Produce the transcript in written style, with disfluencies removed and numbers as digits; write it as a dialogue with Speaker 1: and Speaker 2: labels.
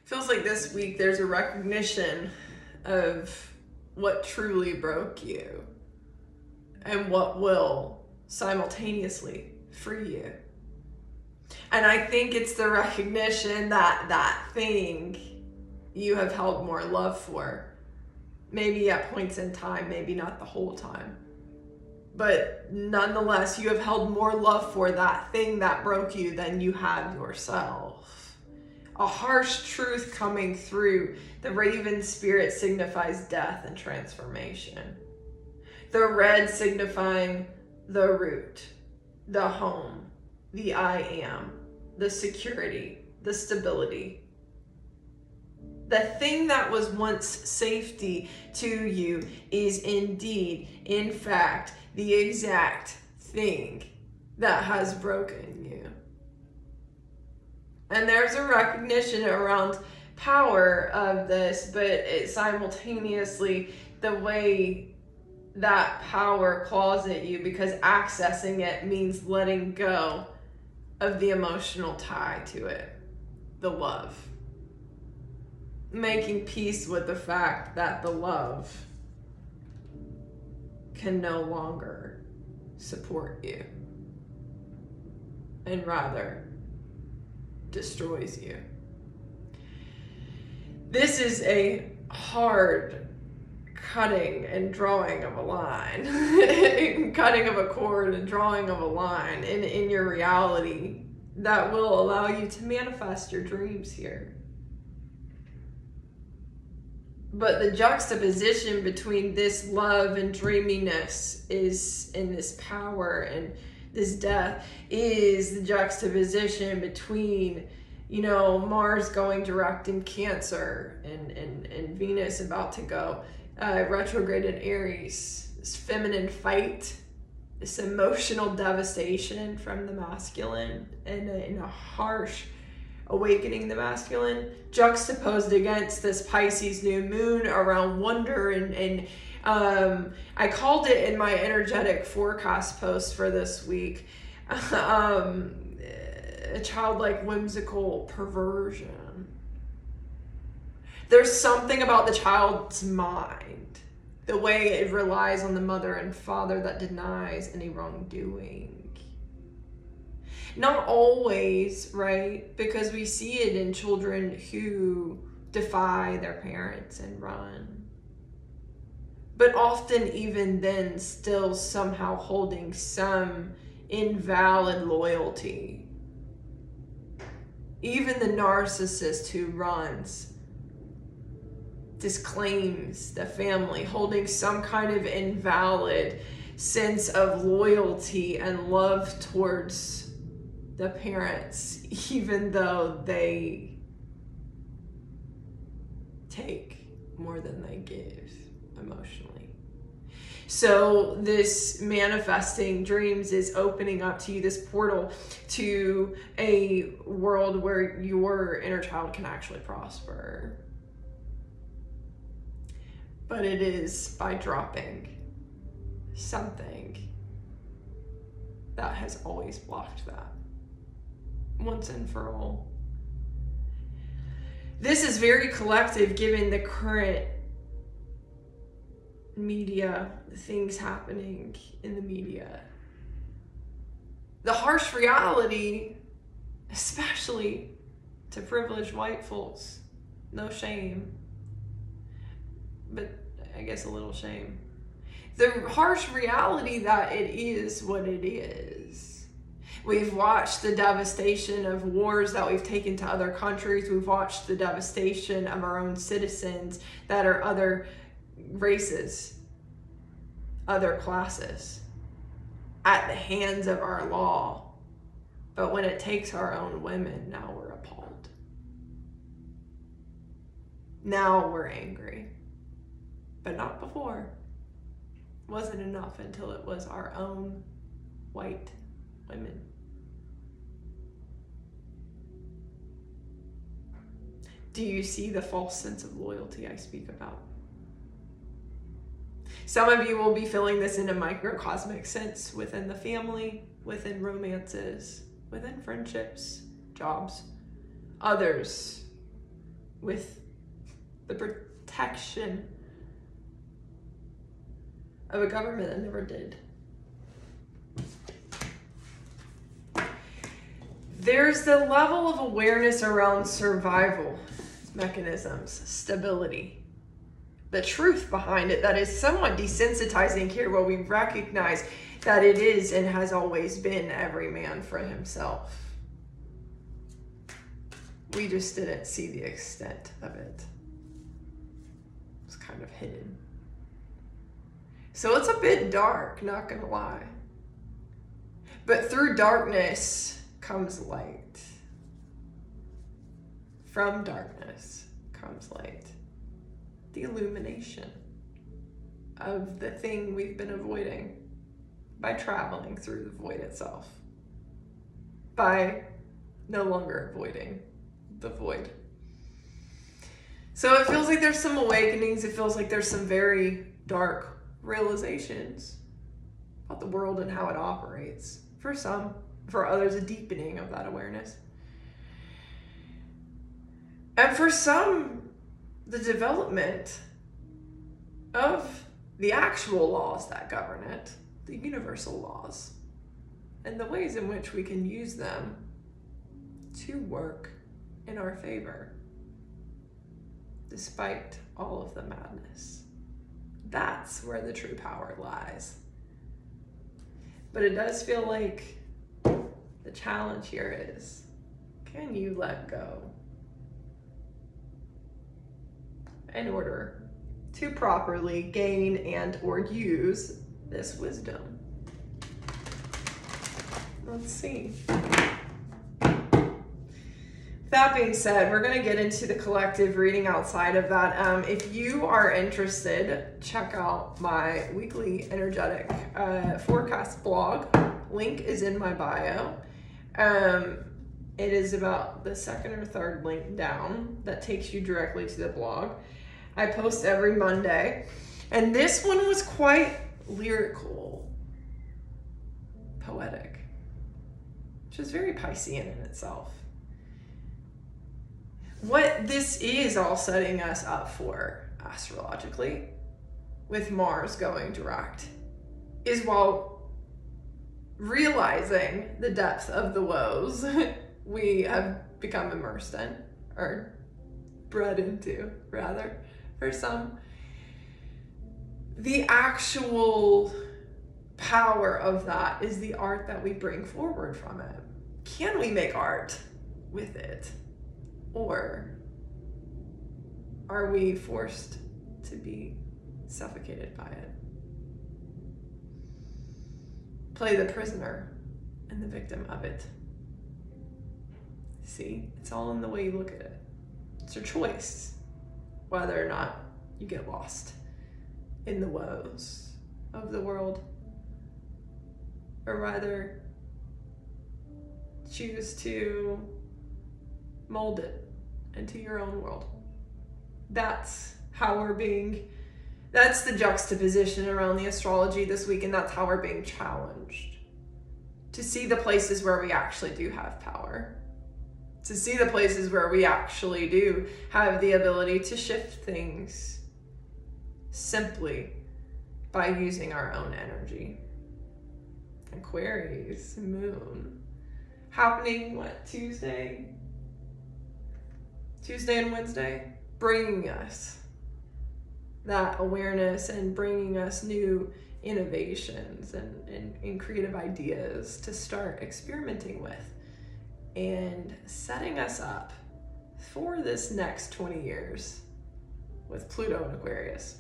Speaker 1: Feels like this week there's a recognition of what truly broke you and what will simultaneously free you. And I think it's the recognition that that thing you have held more love for, maybe at points in time, maybe not the whole time, but nonetheless, you have held more love for that thing that broke you than you have yourself. A harsh truth coming through. The raven spirit signifies death and transformation. The red signifying the root, the home, the I am, the security, the stability. The thing that was once safety to you is indeed, in fact, the exact thing that has broken you. And there's a recognition around power of this, but it simultaneously the way that power claws at you, because accessing it means letting go of the emotional tie to it, the love. Making peace with the fact that the love can no longer support you and rather destroys you. This is a hard cutting and drawing of a line, cutting of a cord and drawing of a line in your reality that will allow you to manifest your dreams here. But the juxtaposition between this love and dreaminess is in this power and this death is the juxtaposition between, Mars going direct in Cancer and Venus about to go retrograde in Aries. This feminine fight, this emotional devastation from the masculine and a harsh awakening the masculine, juxtaposed against this Pisces new moon around wonder and I called it in my energetic forecast post for this week, a childlike whimsical perversion. There's something about the child's mind, the way it relies on the mother and father that denies any wrongdoing. Not always, right? Because we see it in children who defy their parents and run. But often even then, still somehow holding some invalid loyalty. Even the narcissist who runs disclaims the family, holding some kind of invalid sense of loyalty and love towards the parents, even though they take more than they give emotionally. So this manifesting dreams is opening up to you this portal to a world where your inner child can actually prosper. But it is by dropping something that has always blocked that once and for all. This is very collective given the current media, the things happening in the media. The harsh reality, especially to privileged white folks, no shame, but I guess a little shame. The harsh reality that it is what it is. We've watched the devastation of wars that we've taken to other countries. We've watched the devastation of our own citizens that are other races, other classes, at the hands of our law. But when it takes our own women, now we're appalled. Now we're angry. But not before. Wasn't enough until it was our own white women. Do you see the false sense of loyalty I speak about? Some of you will be feeling this in a microcosmic sense within the family, within romances, within friendships, jobs. Others with the protection of a government that never did. There's the level of awareness around survival mechanisms, stability, the truth behind it that is somewhat desensitizing here, where we recognize that it is and has always been every man for himself. We just didn't see the extent of it. It's kind of hidden. So it's a bit dark, not gonna lie. But through darkness comes light. From darkness comes light. The illumination of the thing we've been avoiding by traveling through the void itself. By no longer avoiding the void. So it feels like there's some awakenings. It feels like there's some very dark realizations about the world and how it operates. For some, for others, a deepening of that awareness. And for some, the development of the actual laws that govern it, the universal laws, and the ways in which we can use them to work in our favor, despite all of the madness. That's where the true power lies. But it does feel like the challenge here is, can you let go in order to properly gain and or use this wisdom? Let's see. That being said, we're going to get into the collective reading outside of that. If you are interested, check out my weekly energetic forecast blog. Link is in my bio. It is about the second or third link down that takes you directly to the blog. I post every Monday, and this one was quite lyrical, poetic, which is very Piscean in itself. What this is all setting us up for astrologically, with Mars going direct, is while realizing the depth of the woes we have become immersed in, or bred into, rather, for some, the actual power of that is the art that we bring forward from it. Can we make art with it? Or are we forced to be suffocated by it? Play the prisoner and the victim of it. See, it's all in the way you look at it. It's your choice whether or not you get lost in the woes of the world, or rather choose to mold it into your own world. That's how that's the juxtaposition around the astrology this week, and that's how we're being challenged to see the places where we actually do have power, to see the places where we actually do have the ability to shift things simply by using our own energy. Aquarius moon happening Tuesday and Wednesday, bringing us that awareness and bringing us new innovations and creative ideas to start experimenting with, and setting us up for this next 20 years with Pluto in Aquarius.